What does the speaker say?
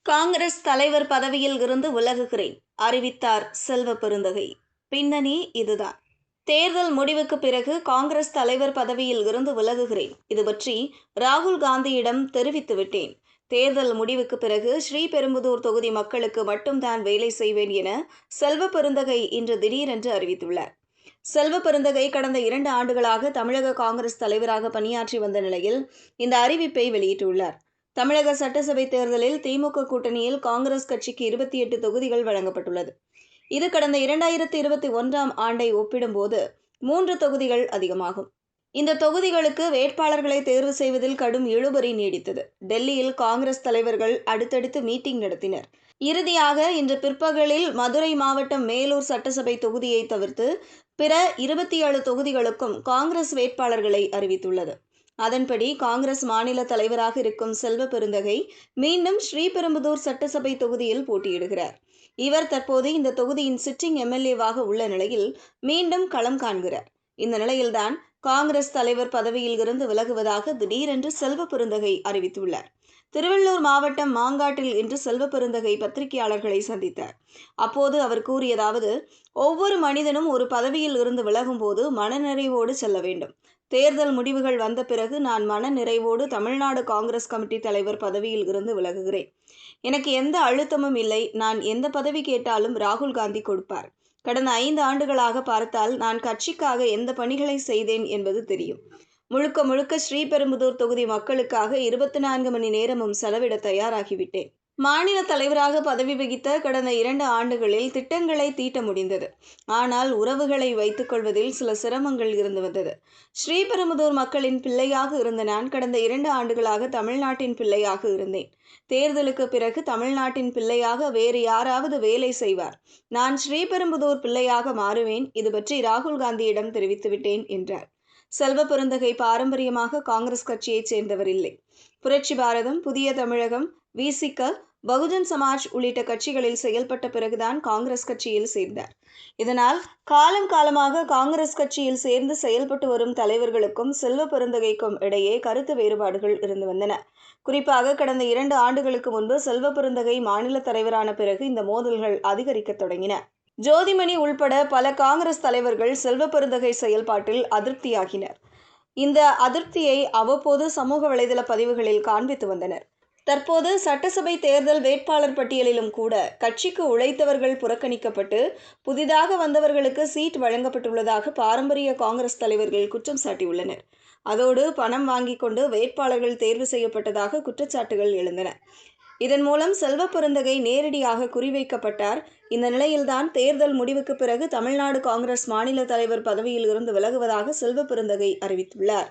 காங்கிரஸ் தலைவர் பதவியில் இருந்து விலகுகிறேன் அறிவித்தார் செல்வ பெருந்தகை. பின்னணி இதுதான். தேர்தல் முடிவுக்கு பிறகு காங்கிரஸ் தலைவர் பதவியில் இருந்து விலகுகிறேன். இது பற்றி ராகுல் காந்தியிடம் தெரிவித்துவிட்டேன். தேர்தல் முடிவுக்கு பிறகு ஸ்ரீபெரும்புதூர் தொகுதி மக்களுக்கு மட்டும்தான் வேலை செய்வேன் என செல்வ பெருந்தகை இன்று திடீரென்று அறிவித்துள்ளார். செல்வ பெருந்தகை கடந்த 2 ஆண்டுகளாக தமிழக காங்கிரஸ் தலைவராக பணியாற்றி வந்த நிலையில் இந்த அறிவிப்பை வெளியிட்டுள்ளார். தமிழக சட்டசபை தேர்தலில் திமுக கூட்டணியில் காங்கிரஸ் கட்சிக்கு 28 தொகுதிகள் வழங்கப்பட்டுள்ளது. இது கடந்த 2021ஆம் ஆண்டை ஒப்பிடும்போது 3 தொகுதிகள் அதிகமாகும். இந்த தொகுதிகளுக்கு வேட்பாளர்களை தேர்வு செய்வதில் கடும் இழுபறி நீடித்தது. டெல்லியில் காங்கிரஸ் தலைவர்கள் அடுத்தடுத்து மீட்டிங் நடத்தினர். இறுதியாக இன்று பிற்பகலில் மதுரை மாவட்டம் மேலூர் சட்டசபை தொகுதியை தவிர்த்து பிற 27 தொகுதிகளுக்கும் காங்கிரஸ் வேட்பாளர்களை அறிவித்துள்ளது. அதன்படி காங்கிரஸ் மாநில தலைவராக இருக்கும் செல்வ பெருந்தகை மீண்டும் ஸ்ரீபெரும்புதூர் சட்டசபை தொகுதியில் போட்டியிடுகிறார். இவர் தற்போது இந்த தொகுதியின் சிட்டிங் எம்எல்ஏவாக உள்ள நிலையில் மீண்டும் களம் காண்கிறார். இந்த நிலையில்தான் காங்கிரஸ் தலைவர் பதவியில் இருந்து விலகுவதாக திடீரென்று செல்வ பெருந்தகை அறிவித்துள்ளார். திருவள்ளூர் மாவட்டம் மாங்காட்டில் இன்று செல்வ பெருந்தகை பத்திரிகையாளர்களை சந்தித்தார். அப்போது அவர் கூறியதாவது: ஒவ்வொரு மனிதனும் ஒரு பதவியில் இருந்து விலகும் போது மனநிறைவோடு செல்ல வேண்டும். தேர்தல் முடிவுகள் வந்த பிறகு நான் மன நிறைவோடு தமிழ்நாடு காங்கிரஸ் கமிட்டி தலைவர் பதவியில் இருந்து விலகுகிறேன். எனக்கு எந்த அழுத்தமும் இல்லை. நான் எந்த பதவி கேட்டாலும் ராகுல் காந்தி கொடுப்பார். கடந்த 5 ஆண்டுகளாக பார்த்தால் நான் கட்சிக்காக எந்த பணிகளை செய்தேன் என்பது தெரியும். முழுக்க முழுக்க ஸ்ரீபெரும்புதூர் தொகுதி மக்களுக்காக 24 மணி நேரமும் செலவிட தயாராகிவிட்டேன். மாநில தலைவராக பதவி வகித்த கடந்த 2 ஆண்டுகளில் திட்டங்களை தீட்ட முடிந்தது. ஆனால் உறவுகளை வைத்துக் கொள்வதில் சில சிரமங்கள் இருந்து வந்தது. ஸ்ரீபெரும்புதூர் மக்களின் பிள்ளையாக இருந்த நான் கடந்த 2 ஆண்டுகளாக தமிழ்நாட்டின் பிள்ளையாக இருந்தேன். தேர்தலுக்கு பிறகு தமிழ்நாட்டின் பிள்ளையாக வேறு யாராவது வேலை செய்வார். நான் ஸ்ரீபெரும்புதூர் பிள்ளையாக மாறுவேன். இது பற்றி ராகுல் காந்தியிடம் தெரிவித்துவிட்டேன் என்றார். செல்வ பெருந்தகை பாரம்பரியமாக காங்கிரஸ் கட்சியைச் சேர்ந்தவர் இல்லை. புரட்சி பாரதம், புதிய தமிழகம், விசிக, பகுஜன் சமாஜ் உள்ளிட்ட கட்சிகளில் செயல்பட்ட பிறகுதான் காங்கிரஸ் கட்சியில் சேர்ந்தார். இதனால் காலம் காலமாக காங்கிரஸ் கட்சியில் சேர்ந்து செயல்பட்டு வரும் தலைவர்களுக்கும் செல்வ பெருந்தகைக்கும் இடையே கருத்து வேறுபாடுகள் இருந்து வந்தன. குறிப்பாக கடந்த 2 ஆண்டுகளுக்கு முன்பு செல்வ பெருந்தகை மாநில தலைவரான பிறகு இந்த மோதல்கள் அதிகரிக்க தொடங்கின. ஜோதிமணி உள்பட பல காங்கிரஸ் தலைவர்கள் செல்வ பெருந்தகை செயல்பாட்டில் அதிருப்தியாகினர். இந்த அதிருப்தியை அவ்வப்போது சமூக வலைதள பதிவுகளில் காண்பித்து வந்தனர். தற்போது சட்டசபை தேர்தல் வேட்பாளர் பட்டியலிலும் கூட கட்சிக்கு உழைத்தவர்கள் புறக்கணிக்கப்பட்டு புதிதாக வந்தவர்களுக்கு சீட் வழங்கப்பட்டுள்ளதாக பாரம்பரிய காங்கிரஸ் தலைவர்கள் குற்றம் சாட்டியுள்ளனர். அதோடு பணம் வாங்கிக் கொண்டு வேட்பாளர்கள் தேர்வு செய்யப்பட்டதாக குற்றச்சாட்டுகள் எழுந்தன. இதன் மூலம் செல்வ பெருந்தகை நேரடியாக குறிவைக்கப்பட்டார். இந்த நிலையில்தான் தேர்தல் முடிவுக்கு பிறகு தமிழ்நாடு காங்கிரஸ் மாநில தலைவர் பதவியில் இருந்து விலகுவதாக செல்வ பெருந்தகை அறிவித்துள்ளார்.